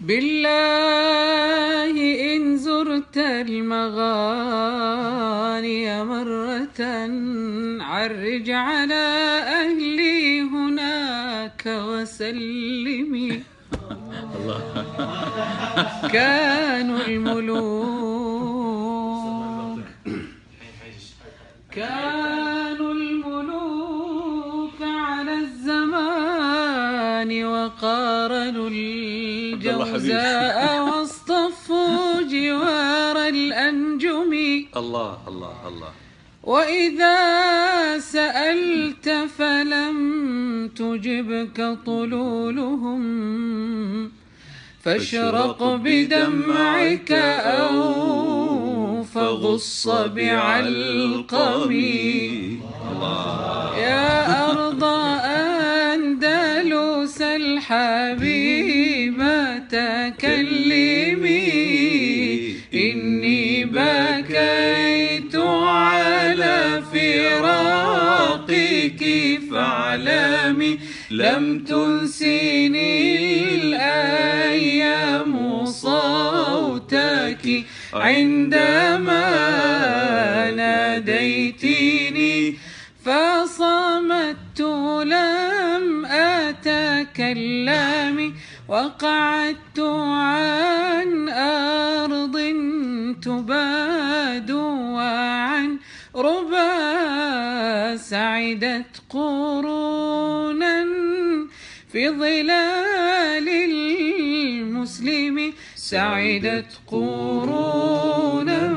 بالله إن زرت المغاني مرة عرج على أهلي هناك وسلمي. كانوا الملوك على الزمان وقارنوا الجوزاء واصطفوا جوار الأنجم. الله الله الله. وإذا سألت فلم تجبك طلولهم فاشرق بدمعك أو فغص بعلقمي. يا أرض أندلس الحبيبة تكلمي، إني بكيت على فراقك فاعلمي لم تنسني الأيام صوتك عندما ناديتني فصمت لم أتكلم وقعدت عن أرض تباد وعن ربا سعدت قرونا في ظلال المسلم. سعدت قرونا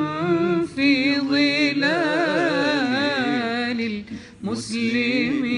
في ظلال المسلم.